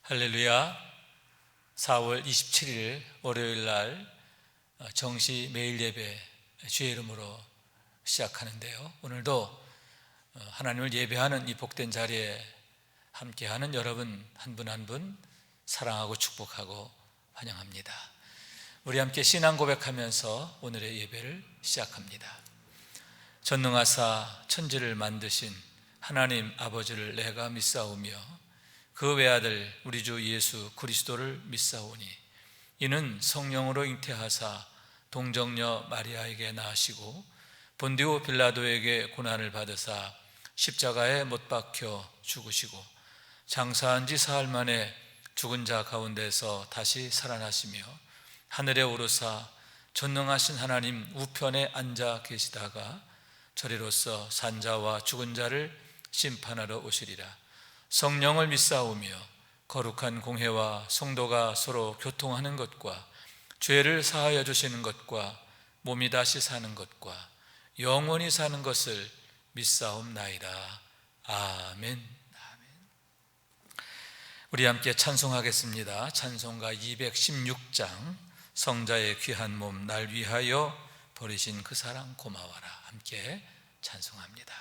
할렐루야. 4월 27일 월요일 날 정시 매일 예배 주의 이름으로 시작하는데요, 오늘도 하나님을 예배하는 이 복된 자리에 함께하는 여러분 한 분 한 분 사랑하고 축복하고 환영합니다. 우리 함께 신앙 고백하면서 오늘의 예배를 시작합니다. 전능하사 천지를 만드신 하나님 아버지를 내가 믿사오며 그 외아들 우리 주 예수 그리스도를 믿사오니 이는 성령으로 잉태하사 동정녀 마리아에게 낳으시고 본디오 빌라도에게 고난을 받으사 십자가에 못 박혀 죽으시고 장사한 지 사흘 만에 죽은 자 가운데서 다시 살아나시며 하늘에 오르사 전능하신 하나님 우편에 앉아 계시다가 저리로서 산자와 죽은 자를 심판하러 오시리라. 성령을 믿사오며 거룩한 공회와 성도가 서로 교통하는 것과 죄를 사하여 주시는 것과 몸이 다시 사는 것과 영원히 사는 것을 믿사옵나이다. 아멘. 우리 함께 찬송하겠습니다. 찬송가 216장 성자의 귀한 몸 날 위하여 버리신 그 사랑 고마워라. 함께 찬송합니다.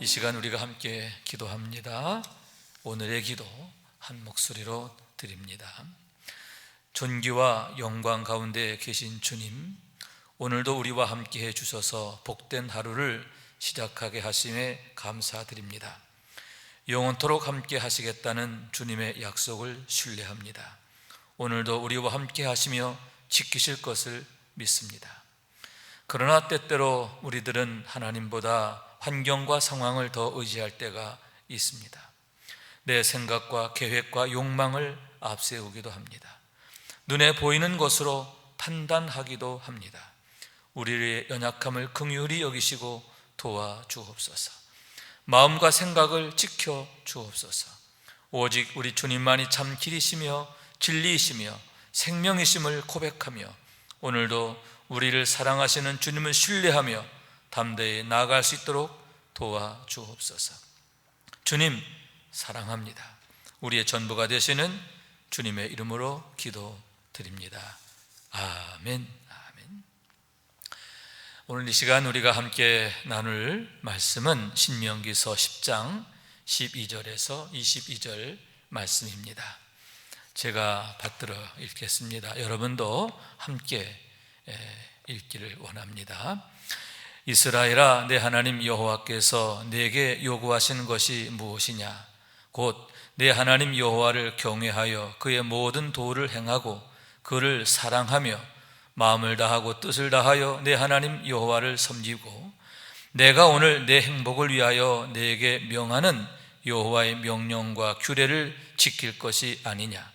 이 시간 우리가 함께 기도합니다. 오늘의 기도 한 목소리로 드립니다. 존귀와 영광 가운데 계신 주님, 오늘도 우리와 함께 해주셔서 복된 하루를 시작하게 하심에 감사드립니다. 영원토록 함께 하시겠다는 주님의 약속을 신뢰합니다. 오늘도 우리와 함께 하시며 지키실 것을 믿습니다. 그러나 때때로 우리들은 하나님보다 환경과 상황을 더 의지할 때가 있습니다. 내 생각과 계획과 욕망을 앞세우기도 합니다. 눈에 보이는 것으로 판단하기도 합니다. 우리의 연약함을 긍휼히 여기시고 도와주옵소서. 마음과 생각을 지켜 주옵소서. 오직 우리 주님만이 참 길이시며 진리이시며 생명이심을 고백하며 오늘도 우리를 사랑하시는 주님을 신뢰하며 담대히 나아갈 수 있도록 도와주옵소서. 주님 사랑합니다. 우리의 전부가 되시는 주님의 이름으로 기도드립니다. 아멘. 아멘. 오늘 이 시간 우리가 함께 나눌 말씀은 신명기서 10장 12절에서 22절 말씀입니다. 제가 받들어 읽겠습니다. 여러분도 함께 읽기를 원합니다. 이스라엘아, 내 하나님 여호와께서 내게 요구하시는 것이 무엇이냐? 곧 내 하나님 여호와를 경외하여 그의 모든 도를 행하고 그를 사랑하며 마음을 다하고 뜻을 다하여 내 하나님 여호와를 섬기고 내가 오늘 내 행복을 위하여 내게 명하는 여호와의 명령과 규례를 지킬 것이 아니냐?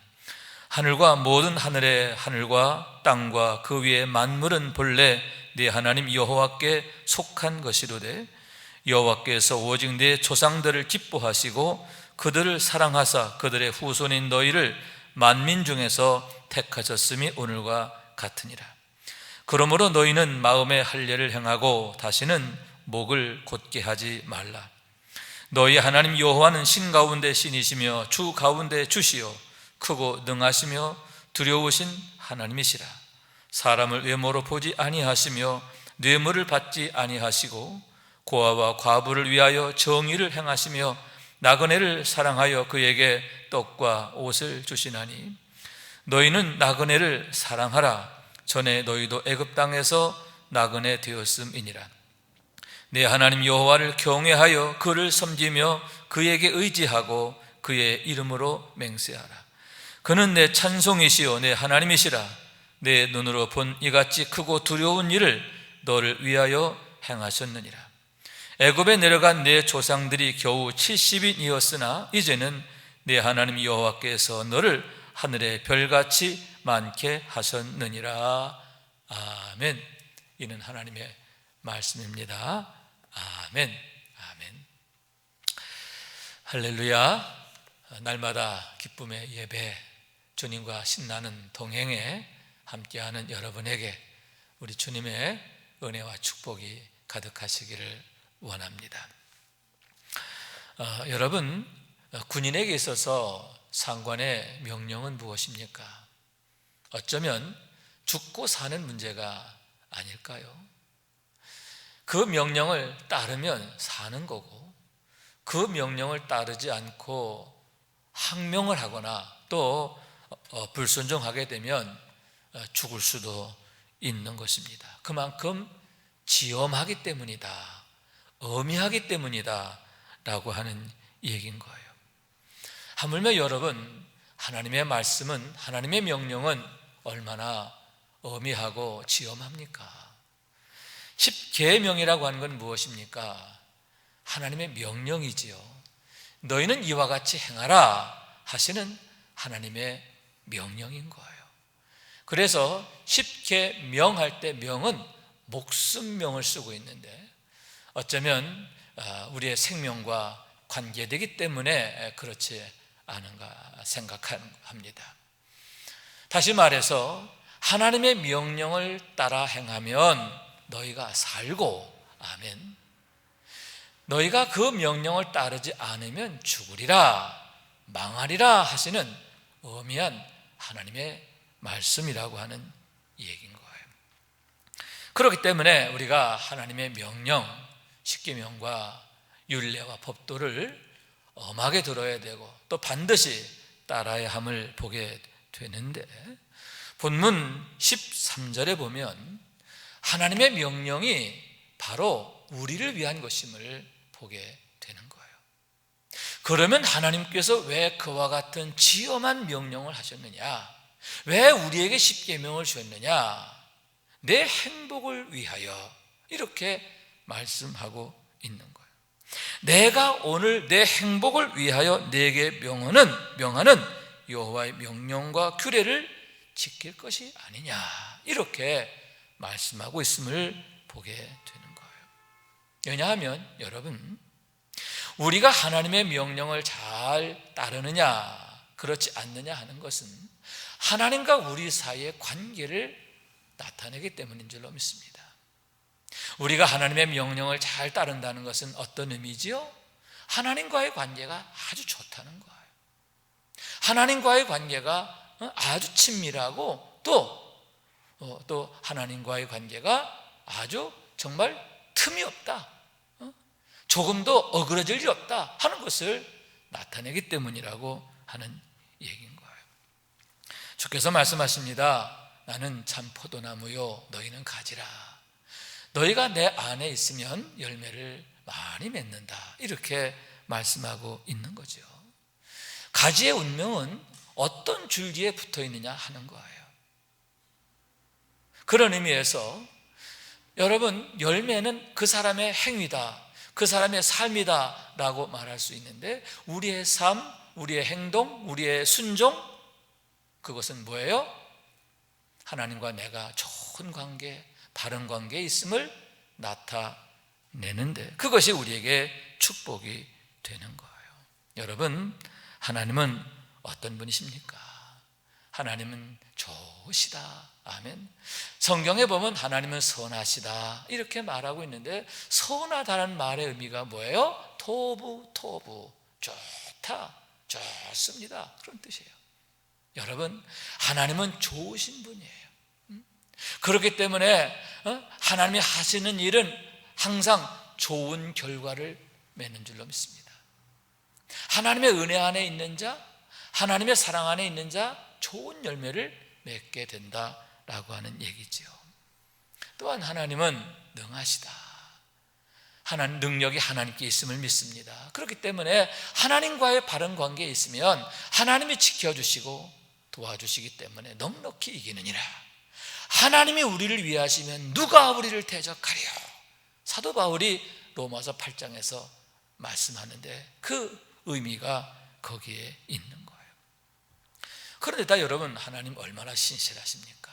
하늘과 모든 하늘의 하늘과 땅과 그 위의 만물은 본래 네 하나님 여호와께 속한 것이로되 여호와께서 오직 네 조상들을 기뻐하시고 그들을 사랑하사 그들의 후손인 너희를 만민 중에서 택하셨음이 오늘과 같으니라. 그러므로 너희는 마음의 할례를 행하고 다시는 목을 곧게 하지 말라. 너희 하나님 여호와는 신 가운데 신이시며 주 가운데 주시요 크고 능하시며 두려우신 하나님이시라. 사람을 외모로 보지 아니하시며 뇌물을 받지 아니하시고 고아와 과부를 위하여 정의를 행하시며 나그네를 사랑하여 그에게 떡과 옷을 주시나니 너희는 나그네를 사랑하라. 전에 너희도 애굽 땅에서 나그네 되었음이니라. 내 하나님 여호와를 경외하여 그를 섬기며 그에게 의지하고 그의 이름으로 맹세하라. 그는 내 찬송이시요 내 하나님이시라. 내 눈으로 본 이같이 크고 두려운 일을 너를 위하여 행하셨느니라. 애굽에 내려간 내 조상들이 겨우 70인이었으나 이제는 내 하나님 여호와께서 너를 하늘의 별같이 많게 하셨느니라. 아멘. 이는 하나님의 말씀입니다. 아멘. 아멘. 할렐루야. 날마다 기쁨의 예배, 주님과 신나는 동행에 함께하는 여러분에게 우리 주님의 은혜와 축복이 가득하시기를 원합니다. 여러분, 군인에게 있어서 상관의 명령은 무엇입니까? 어쩌면 죽고 사는 문제가 아닐까요? 그 명령을 따르면 사는 거고 그 명령을 따르지 않고 항명을 하거나 또 불순종하게 되면 죽을 수도 있는 것입니다. 그만큼 지엄하기 때문이다, 엄히하기 때문이다 라고 하는 얘기인 거예요. 하물며 여러분, 하나님의 말씀은, 하나님의 명령은 얼마나 엄히하고 지엄합니까? 십계명이라고 하는 건 무엇입니까? 하나님의 명령이지요. 너희는 이와 같이 행하라 하시는 하나님의 명령인 거예요. 그래서 십계명할 때 명은 목숨명을 쓰고 있는데 어쩌면 우리의 생명과 관계되기 때문에 그렇지 않은가 생각합니다. 다시 말해서 하나님의 명령을 따라 행하면 너희가 살고, 아멘, 너희가 그 명령을 따르지 않으면 죽으리라, 망하리라 하시는 엄미한 하나님의 말씀이라고 하는 얘기인 거예요. 그렇기 때문에 우리가 하나님의 명령, 십계명과 율례와 법도를 엄하게 들어야 되고 또 반드시 따라야 함을 보게 되는데, 본문 13절에 보면 하나님의 명령이 바로 우리를 위한 것임을 보게 되는 거예요. 그러면 하나님께서 왜 그와 같은 지엄한 명령을 하셨느냐? 왜 우리에게 십계명을 주셨느냐? 내 행복을 위하여 이렇게 말씀하고 있는 거예요. 내가 오늘 내 행복을 위하여 내게 명하는 여호와의 명령과 규례를 지킬 것이 아니냐, 이렇게 말씀하고 있음을 보게 되는 거예요. 왜냐하면 여러분, 우리가 하나님의 명령을 잘 따르느냐 그렇지 않느냐 하는 것은 하나님과 우리 사이의 관계를 나타내기 때문인 줄로 믿습니다. 우리가 하나님의 명령을 잘 따른다는 것은 어떤 의미지요? 하나님과의 관계가 아주 좋다는 거예요. 하나님과의 관계가 아주 친밀하고 또 하나님과의 관계가 아주 정말 틈이 없다, 조금도 어그러질 일 없다 하는 것을 나타내기 때문이라고 하는 얘기인 거예요. 주께서 말씀하십니다. 나는 참 포도나무요 너희는 가지라. 너희가 내 안에 있으면 열매를 많이 맺는다, 이렇게 말씀하고 있는 거죠. 가지의 운명은 어떤 줄기에 붙어 있느냐 하는 거예요. 그런 의미에서 여러분, 열매는 그 사람의 행위다, 그 사람의 삶이다 라고 말할 수 있는데, 우리의 삶, 우리의 행동, 우리의 순종, 그것은 뭐예요? 하나님과 내가 좋은 관계, 바른 관계에 있음을 나타내는데, 그것이 우리에게 축복이 되는 거예요. 여러분, 하나님은 어떤 분이십니까? 하나님은 좋으시다. 아멘. 성경에 보면 하나님은 선하시다 이렇게 말하고 있는데, 선하다는 말의 의미가 뭐예요? 토부, 좋다, 좋습니다, 그런 뜻이에요. 여러분, 하나님은 좋으신 분이에요. 그렇기 때문에 하나님이 하시는 일은 항상 좋은 결과를 맺는 줄로 믿습니다. 하나님의 은혜 안에 있는 자, 하나님의 사랑 안에 있는 자, 좋은 열매를 맺게 된다라고 하는 얘기지요. 또한 하나님은 능하시다. 하나님 능력이 하나님께 있음을 믿습니다. 그렇기 때문에 하나님과의 바른 관계에 있으면 하나님이 지켜주시고 도와주시기 때문에 넉넉히 이기느니라. 하나님이 우리를 위하시면 누가 우리를 대적하랴. 사도 바울이 로마서 8장에서 말씀하는데 그 의미가 거기에 있는 거예요. 그런데 여러분, 하나님 얼마나 신실하십니까?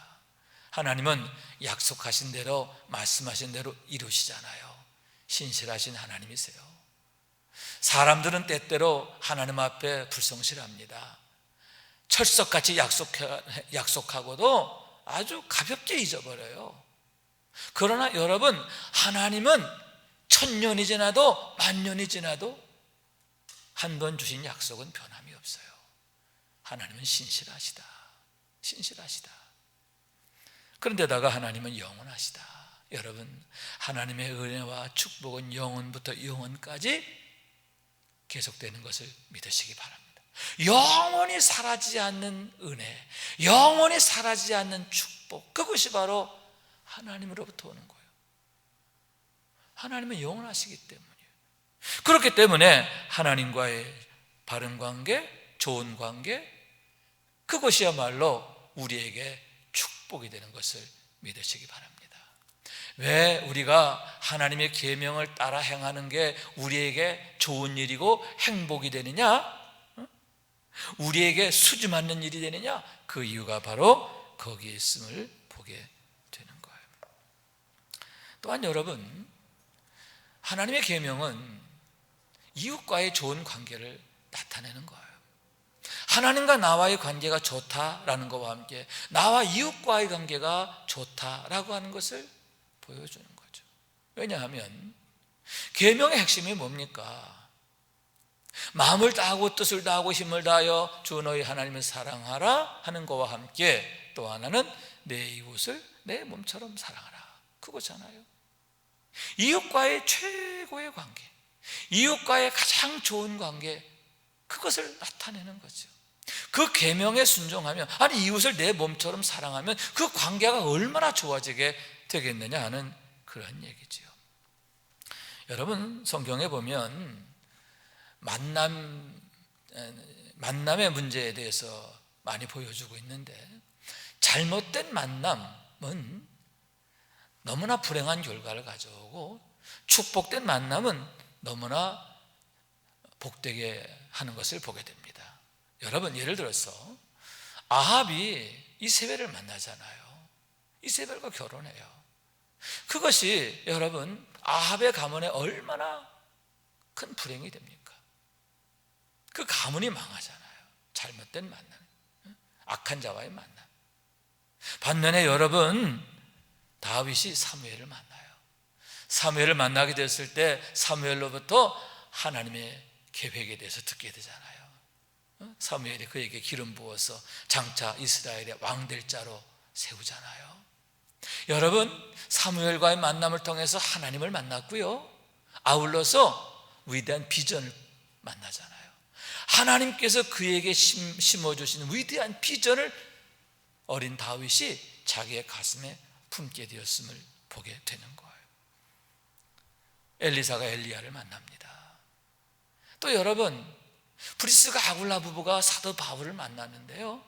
하나님은 약속하신 대로, 말씀하신 대로 이루시잖아요. 신실하신 하나님이세요. 사람들은 때때로 하나님 앞에 불성실합니다. 철석같이 약속하고도 아주 가볍게 잊어버려요. 그러나 여러분, 하나님은 1000년이 지나도 만년이 지나도 한 번 주신 약속은 변함이 없어요. 하나님은 신실하시다. 그런데다가 하나님은 영원하시다. 여러분, 하나님의 은혜와 축복은 영원부터 영원까지 계속되는 것을 믿으시기 바랍니다. 영원히 사라지지 않는 은혜, 영원히 사라지지 않는 축복, 그것이 바로 하나님으로부터 오는 거예요. 하나님은 영원하시기 때문이에요. 그렇기 때문에 하나님과의 바른 관계, 좋은 관계, 그것이야말로 우리에게 축복이 되는 것을 믿으시기 바랍니다. 왜 우리가 하나님의 계명을 따라 행하는 게 우리에게 좋은 일이고 행복이 되느냐? 우리에게 수지 맞는 일이 되느냐? 그 이유가 바로 거기에 있음을 보게 되는 거예요. 또한 여러분, 하나님의 계명은 이웃과의 좋은 관계를 나타내는 거예요. 하나님과 나와의 관계가 좋다라는 것과 함께 나와 이웃과의 관계가 좋다라고 하는 것을 보여주는 거죠. 왜냐하면 계명의 핵심이 뭡니까? 마음을 다하고 뜻을 다하고 힘을 다하여 주 너희 하나님을 사랑하라 하는 것과 함께 또 하나는 내 이웃을 내 몸처럼 사랑하라, 그거잖아요. 이웃과의 최고의 관계, 이웃과의 가장 좋은 관계, 그것을 나타내는 거죠. 그 계명에 순종하면, 아니 이웃을 내 몸처럼 사랑하면 그 관계가 얼마나 좋아지게 되겠느냐 하는 그런 얘기죠. 여러분, 성경에 보면 만남의 문제에 대해서 많이 보여주고 있는데, 잘못된 만남은 너무나 불행한 결과를 가져오고, 축복된 만남은 너무나 복되게 하는 것을 보게 됩니다. 여러분, 예를 들어서 아합이 이세벨을 만나잖아요. 이세벨과 결혼해요. 그것이 여러분 아합의 가문에 얼마나 큰 불행이 됩니까? 그 가문이 망하잖아요. 잘못된 만남, 악한 자와의 만남. 반면에 여러분, 다윗이 사무엘을 만나요. 사무엘을 만나게 됐을 때 사무엘로부터 하나님의 계획에 대해서 듣게 되잖아요. 사무엘이 그에게 기름 부어서 장차 이스라엘의 왕 될 자로 세우잖아요. 여러분, 사무엘과의 만남을 통해서 하나님을 만났고요, 아울러서 위대한 비전을 만나잖아요. 하나님께서 그에게 심어주신 위대한 비전을 어린 다윗이 자기의 가슴에 품게 되었음을 보게 되는 거예요. 엘리사가 엘리야를 만납니다. 또 여러분, 브리스가 아굴라 부부가 사도 바울을 만났는데요,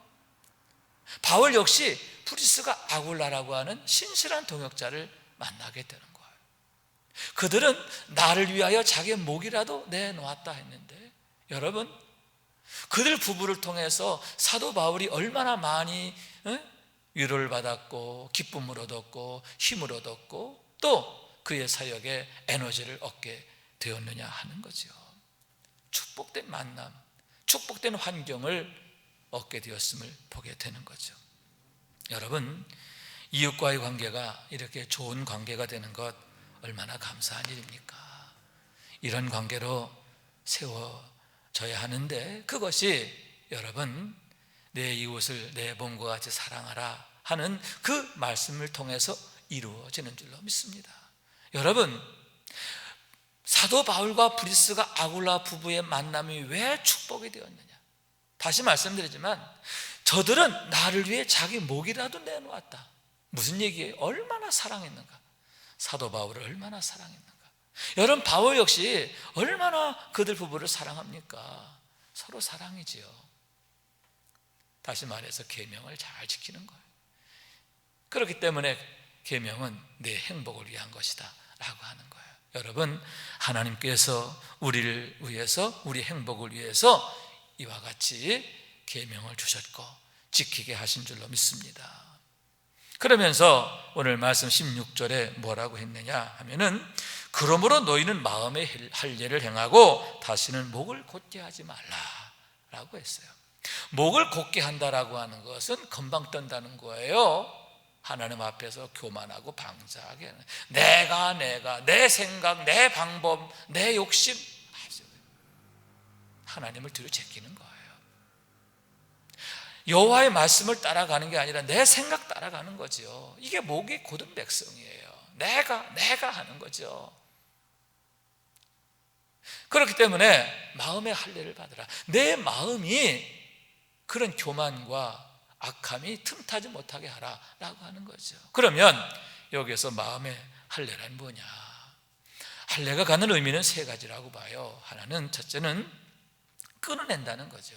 바울 역시 브리스가 아굴라라고 하는 신실한 동역자를 만나게 되는 거예요. 그들은 나를 위하여 자기의 목이라도 내놓았다 했는데, 여러분, 그들 부부를 통해서 사도 바울이 얼마나 많이 위로를 받았고 기쁨을 얻었고 힘을 얻었고 또 그의 사역에 에너지를 얻게 되었느냐 하는 거죠. 축복된 만남, 축복된 환경을 얻게 되었음을 보게 되는 거죠. 여러분, 이웃과의 관계가 이렇게 좋은 관계가 되는 것 얼마나 감사한 일입니까? 이런 관계로 세워져야 하는데, 그것이 여러분 내 이웃을 내 몸과 같이 사랑하라 하는 그 말씀을 통해서 이루어지는 줄로 믿습니다. 여러분, 사도 바울과 브리스가 아굴라 부부의 만남이 왜 축복이 되었느냐? 다시 말씀드리지만 저들은 나를 위해 자기 목이라도 내놓았다. 무슨 얘기예요? 얼마나 사랑했는가? 사도 바울을 얼마나 사랑했는가? 여러분, 바울 역시 얼마나 그들 부부를 사랑합니까? 서로 사랑이지요. 다시 말해서 계명을 잘 지키는 거예요. 그렇기 때문에 계명은 내 행복을 위한 것이다 라고 하는 거예요. 여러분, 하나님께서 우리를 위해서, 우리 행복을 위해서 이와 같이 계명을 주셨고 지키게 하신 줄로 믿습니다. 그러면서 오늘 말씀 16절에 뭐라고 했느냐 하면은, 그러므로 너희는 마음의 할례를 행하고 다시는 목을 곧게 하지 말라 라고 했어요. 목을 곧게 한다라고 하는 것은 금방 뜬다는 거예요. 하나님 앞에서 교만하고 방자하게 하는, 내가 내 생각, 내 방법, 내 욕심, 하나님을 뒤로 제끼는 거예요. 여호와의 말씀을 따라가는 게 아니라 내 생각 따라가는 거죠. 이게 목이 곧은 백성이에요. 내가 하는 거죠. 그렇기 때문에 마음의 할례를 받으라. 내 마음이 그런 교만과 악함이 틈타지 못하게 하라 라고 하는 거죠. 그러면 여기서 마음의 할례란 뭐냐? 할례가 갖는 의미는 세 가지라고 봐요. 하나는, 첫째는 끊어낸다는 거죠.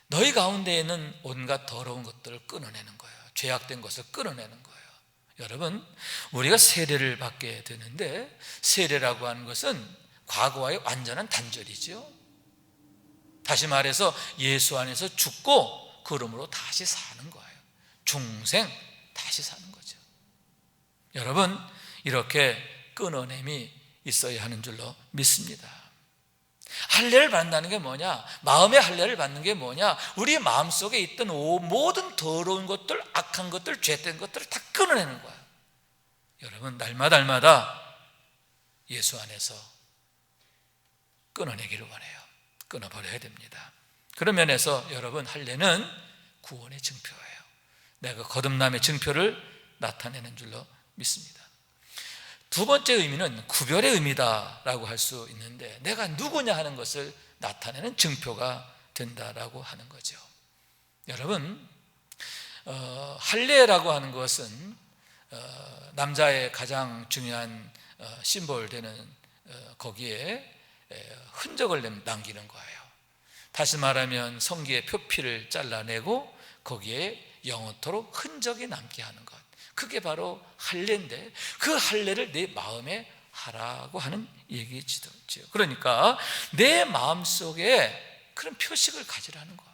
너희 가운데 있는 온갖 더러운 것들을 끊어내는 거예요. 죄악된 것을 끊어내는 거예요. 여러분, 우리가 세례를 받게 되는데, 세례라고 하는 것은 과거와의 완전한 단절이죠. 다시 말해서 예수 안에서 죽고 그러므로 다시 사는 거예요. 중생 다시 사는 거죠. 여러분, 이렇게 끊어냄이 있어야 하는 줄로 믿습니다. 할례를 받는다는 게 뭐냐? 마음의 할례를 받는 게 뭐냐? 우리 마음속에 있던 모든 더러운 것들, 악한 것들, 죄된 것들을 다 끊어내는 거예요. 여러분, 날마다 예수 안에서 끊어내기를 원해요. 끊어버려야 됩니다. 그런 면에서 여러분, 할례는 구원의 증표예요. 내가 거듭남의 증표를 나타내는 줄로 믿습니다. 두 번째 의미는 구별의 의미다라고 할 수 있는데, 내가 누구냐 하는 것을 나타내는 증표가 된다라고 하는 거죠. 여러분, 할례라고 하는 것은 남자의 가장 중요한 심볼되는 거기에 흔적을 남기는 거예요. 다시 말하면 성기의 표피를 잘라내고 거기에 영원토록 흔적이 남게 하는 것, 그게 바로 할례인데 그 할례를 내 마음에 하라고 하는 얘기지요. 그러니까 내 마음속에 그런 표식을 가지라는 거예요.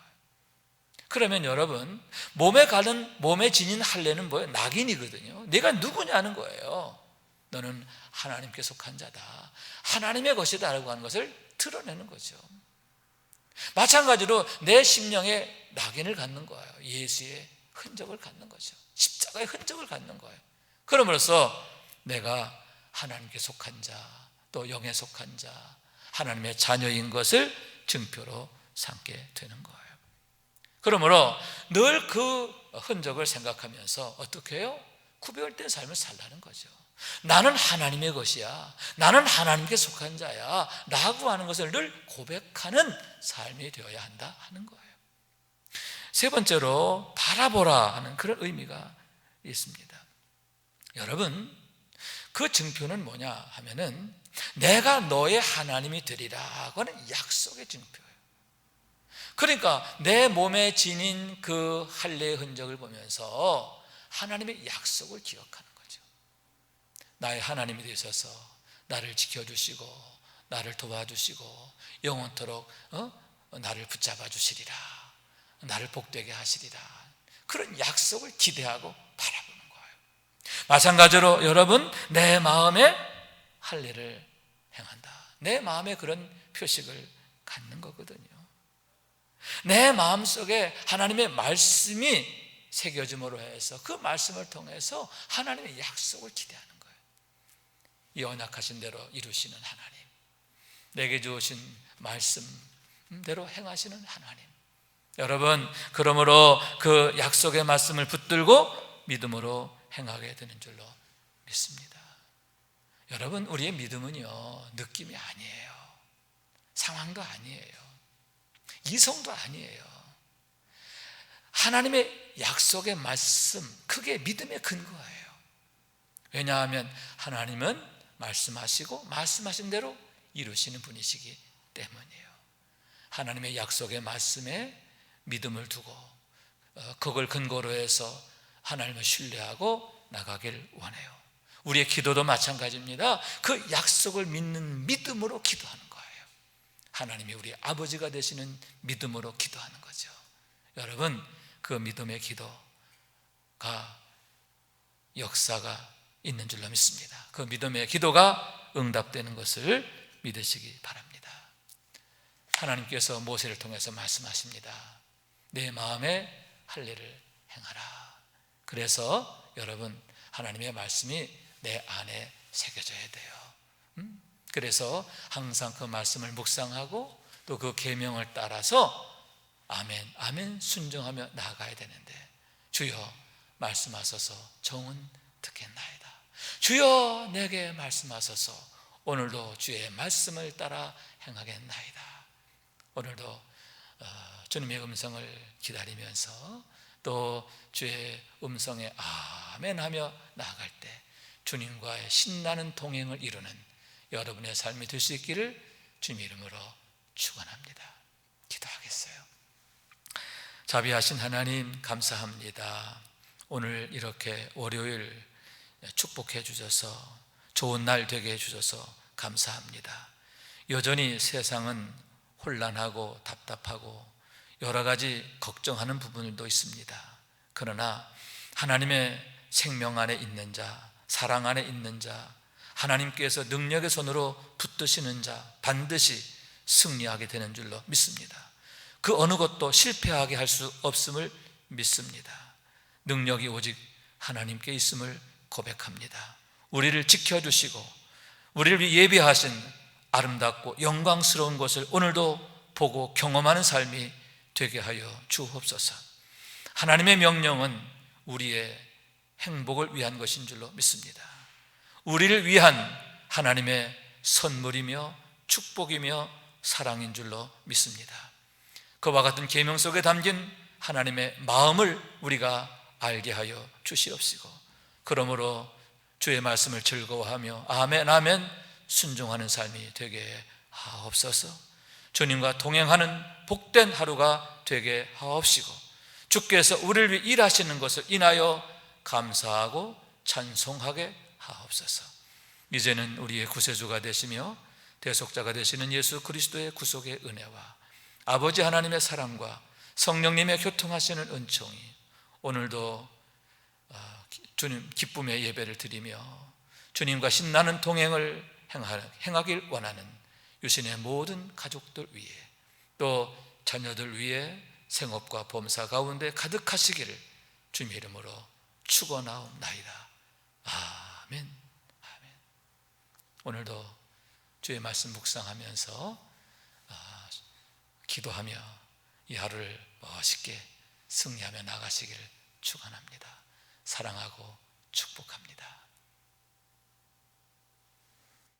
그러면 여러분, 몸에 지닌 할례는 뭐예요? 낙인이거든요. 내가 누구냐는 거예요. 너는 하나님께 속한 자다, 하나님의 것이다 라고 하는 것을 드러내는 거죠. 마찬가지로 내 심령에 낙인을 갖는 거예요. 예수의 흔적을 갖는 거죠. 십자가의 흔적을 갖는 거예요. 그러므로써 내가 하나님께 속한 자, 또 영에 속한 자, 하나님의 자녀인 것을 증표로 삼게 되는 거예요. 그러므로 늘 그 흔적을 생각하면서 어떻게 해요? 구별된 삶을 살라는 거죠. 나는 하나님의 것이야, 나는 하나님께 속한 자야 라고 하는 것을 늘 고백하는 삶이 되어야 한다 하는 거예요. 세 번째로 바라보라 하는 그런 의미가 있습니다. 여러분, 그 증표는 뭐냐 하면은 내가 너의 하나님이 되리라고 하는 약속의 증표예요. 그러니까 내 몸에 지닌 그 할례의 흔적을 보면서 하나님의 약속을 기억하는 거죠. 나의 하나님이 되셔서 나를 지켜주시고 나를 도와주시고 영원토록 나를 붙잡아 주시리라, 나를 복되게 하시리라, 그런 약속을 기대하고 바라보는 거예요. 마찬가지로 여러분, 내 마음에 할례를 행한다, 내 마음에 그런 표식을 갖는 거거든요. 내 마음속에 하나님의 말씀이 새겨짐으로 해서 그 말씀을 통해서 하나님의 약속을 기대하는 거예요. 이 언약하신 대로 이루시는 하나님, 내게 주신 말씀대로 행하시는 하나님. 여러분, 그러므로 그 약속의 말씀을 붙들고 믿음으로 행하게 되는 줄로 믿습니다. 여러분, 우리의 믿음은요, 느낌이 아니에요, 상황도 아니에요, 이성도 아니에요. 하나님의 약속의 말씀, 그게 믿음의 근거예요. 왜냐하면 하나님은 말씀하시고 말씀하신 대로 이루시는 분이시기 때문이에요. 하나님의 약속의 말씀에 믿음을 두고 그걸 근거로 해서 하나님을 신뢰하고 나가길 원해요. 우리의 기도도 마찬가지입니다. 그 약속을 믿는 믿음으로 기도하는 거예요. 하나님이 우리 아버지가 되시는 믿음으로 기도하는 거죠. 여러분, 그 믿음의 기도가 역사가 있는 줄로 믿습니다. 그 믿음의 기도가 응답되는 것을 믿으시기 바랍니다. 하나님께서 모세를 통해서 말씀하십니다. 내 마음에 할례를 행하라. 그래서 여러분, 하나님의 말씀이 내 안에 새겨져야 돼요. 그래서 항상 그 말씀을 묵상하고 또 그 계명을 따라서 아멘, 아멘 순종하며 나아가야 되는데, 주여 말씀하소서, 종은 듣겠나이다. 주여 내게 말씀하소서, 오늘도 주의 말씀을 따라 행하겠나이다. 오늘도 주님의 음성을 기다리면서 또 주의 음성에 아멘 하며 나아갈 때 주님과의 신나는 동행을 이루는 여러분의 삶이 될 수 있기를 주님 이름으로 축원합니다. 기도하겠어요. 자비하신 하나님, 감사합니다. 오늘 이렇게 월요일 축복해 주셔서 좋은 날 되게 해 주셔서 감사합니다. 여전히 세상은 혼란하고 답답하고 여러 가지 걱정하는 부분들도 있습니다. 그러나 하나님의 생명 안에 있는 자, 사랑 안에 있는 자, 하나님께서 능력의 손으로 붙드시는 자 반드시 승리하게 되는 줄로 믿습니다. 그 어느 것도 실패하게 할 수 없음을 믿습니다. 능력이 오직 하나님께 있음을 고백합니다. 우리를 지켜주시고 우리를 위해 예비하신 아름답고 영광스러운 것을 오늘도 보고 경험하는 삶이 되게 하여 주옵소서. 하나님의 명령은 우리의 행복을 위한 것인 줄로 믿습니다. 우리를 위한 하나님의 선물이며 축복이며 사랑인 줄로 믿습니다. 그와 같은 계명 속에 담긴 하나님의 마음을 우리가 알게 하여 주시옵시고, 그러므로 주의 말씀을 즐거워하며 아멘 아멘 순종하는 삶이 되게 하옵소서. 주님과 동행하는 복된 하루가 되게 하옵시고, 주께서 우리를 위해 일하시는 것을 인하여 감사하고 찬송하게 하옵소서. 이제는 우리의 구세주가 되시며 대속자가 되시는 예수 그리스도의 구속의 은혜와 아버지 하나님의 사랑과 성령님의 교통하시는 은총이 오늘도 주님 기쁨의 예배를 드리며 주님과 신나는 동행을 행하길 원하는 유신의 모든 가족들 위에 또 자녀들 위에 생업과 범사 가운데 가득하시기를 주님의 이름으로 축원하옵나이다. 아멘. 아멘. 오늘도 주의 말씀 묵상하면서 기도하며 이 하루를 멋있게 승리하며 나가시기를 축원합니다. 사랑하고 축복합니다.